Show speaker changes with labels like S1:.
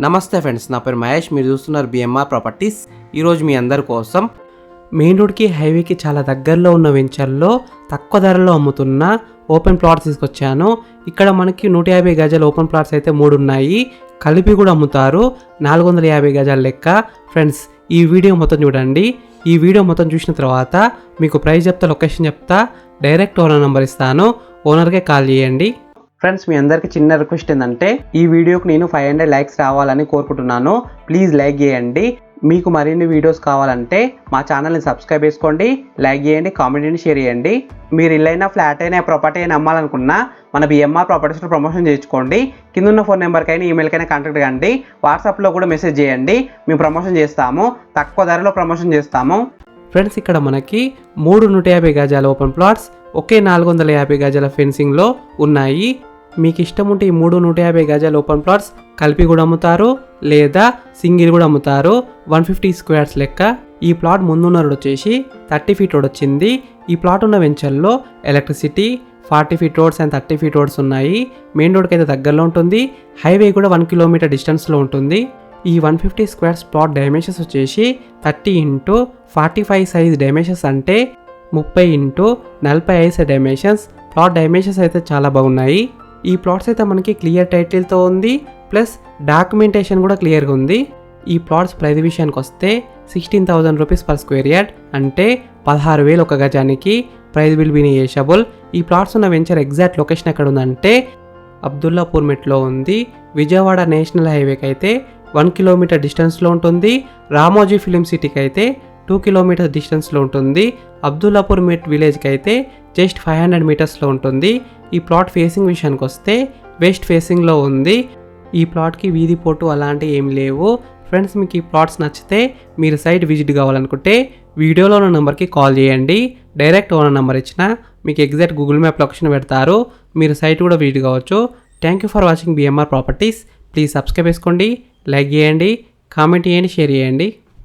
S1: నమస్తే ఫ్రెండ్స్, నా పేరు మహేష్. మీరు చూస్తున్నారు బిఎంఆర్ ప్రాపర్టీస్. ఈరోజు మీ అందరి కోసం మెయిన్ రోడ్కి హైవేకి చాలా దగ్గరలో ఉన్న వెంచర్లో తక్కువ ధరలో అమ్ముతున్న ఓపెన్ ప్లాట్స్ తీసుకొచ్చాను. ఇక్కడ మనకి 150 గజాల ఓపెన్ ప్లాట్స్ అయితే 3 ఉన్నాయి. కలిపి కూడా అమ్ముతారు 450 గజాల లెక్క. ఫ్రెండ్స్, ఈ వీడియో మొత్తం చూడండి. ఈ వీడియో మొత్తం చూసిన తర్వాత మీకు ప్రైస్ చెప్తా, లొకేషన్ చెప్తా, డైరెక్ట్ ఓనర్ నెంబర్ ఇస్తాను. ఓనర్కే కాల్ చేయండి. ఫ్రెండ్స్, మీ అందరికీ చిన్న రిక్వెస్ట్ ఏంటంటే ఈ వీడియోకి నేను 500 లైక్స్ రావాలని కోరుకుంటున్నాను. ప్లీజ్ లైక్ చేయండి. మీకు మరిన్ని వీడియోస్ కావాలంటే మా ఛానల్ని సబ్స్క్రైబ్ చేసుకోండి, లైక్ చేయండి, కామెంట్ చేయండి, షేర్ చేయండి. మీరు ఇల్లైనా ఫ్లాట్ అయినా ప్రాపర్టీ అయినా అమ్మాలనుకున్నా మన బిఎంఆర్ ప్రాపర్టీస్లో ప్రమోషన్ చేయించుకోండి. కింద ఉన్న ఫోన్ నెంబర్కైనా ఈమెయిల్కైనా కాంటాక్ట్ కండి. వాట్సాప్లో కూడా మెసేజ్ చేయండి. మేము ప్రమోషన్ చేస్తాము, తక్కువ ధరలో ప్రమోషన్ చేస్తాము. ఫ్రెండ్స్, ఇక్కడ మనకి 3 150 గజాల ఓపెన్ ప్లాట్స్ ఒకే 450 గజాల ఫెన్సింగ్లో ఉన్నాయి. మీకు ఇష్టం ఉంటే ఈ 3 150 గజాల ఓపెన్ ప్లాట్స్ కలిపి కూడా అమ్ముతారు, లేదా సింగిల్ కూడా అమ్ముతారు. 150 స్క్వేర్స్ లెక్క. ఈ ప్లాట్ ముందున్న రోడ్ వచ్చేసి 30 ఫీట్ రోడ్ వచ్చింది. ఈ ప్లాట్ ఉన్న వెంచర్లో electricity, 40 feet roads and 30 feet roads ఉన్నాయి. మెయిన్ రోడ్కి అయితే దగ్గరలో ఉంటుంది. హైవే కూడా 1 కిలోమీటర్ డిస్టెన్స్లో ఉంటుంది. ఈ 150 స్క్వేర్స్ ప్లాట్ డైమెన్షన్స్ వచ్చేసి 30 x 45 సైజ్ డైమెన్షన్స్, అంటే 30 x 45 డైమెన్షన్స్. ప్లాట్ డైమెన్షన్స్ అయితే చాలా బాగున్నాయి. ఈ ప్లాట్స్ అయితే మనకి క్లియర్ టైటిల్తో ఉంది, ప్లస్ డాక్యుమెంటేషన్ కూడా క్లియర్గా ఉంది. ఈ ప్లాట్స్ ప్రైస్ విషయానికి వస్తే 16,000 రూపీస్ పర్ స్క్వేర్ యార్డ్, అంటే 16,000 ఒక గజానికి. Price will be negotiable. ఈ ప్లాట్స్ ఉన్న వెంచర్ ఎగ్జాక్ట్ లొకేషన్ ఎక్కడ ఉందంటే అబ్దుల్లాపూర్ మెట్లో ఉంది. విజయవాడ నేషనల్ హైవేకి అయితే 1 కిలోమీటర్ డిస్టెన్స్లో ఉంటుంది. రామోజీ ఫిలిం సిటీకి అయితే 2 కిలోమీటర్ డిస్టెన్స్లో ఉంటుంది. అబ్దుల్లాపూర్ మెట్ విలేజ్కి అయితే జస్ట్ 500 మీటర్స్లో ఉంటుంది. ఈ ప్లాట్ ఫేసింగ్ విషయానికి వస్తే వెస్ట్ ఫేసింగ్లో ఉంది. ఈ ప్లాట్కి వీధి పోటు అలాంటివి ఏం లేవు. ఫ్రెండ్స్, మీకు ఈ ప్లాట్స్ నచ్చితే మీరు సైట్ విజిట్ కావాలనుకుంటే వీడియోలో ఉన్న నెంబర్కి కాల్ చేయండి. డైరెక్ట్ ఓనర్ నెంబర్ ఇచ్చిన మీకు ఎగ్జాక్ట్ గూగుల్ మ్యాప్ లొకేషన్ పెడతారు. మీరు సైట్ కూడా విజిట్ కావచ్చు. Thank you for watching BMR properties. Please subscribe చేసుకోండి, లైక్ చేయండి, కామెంట్ చేయండి, షేర్ చేయండి.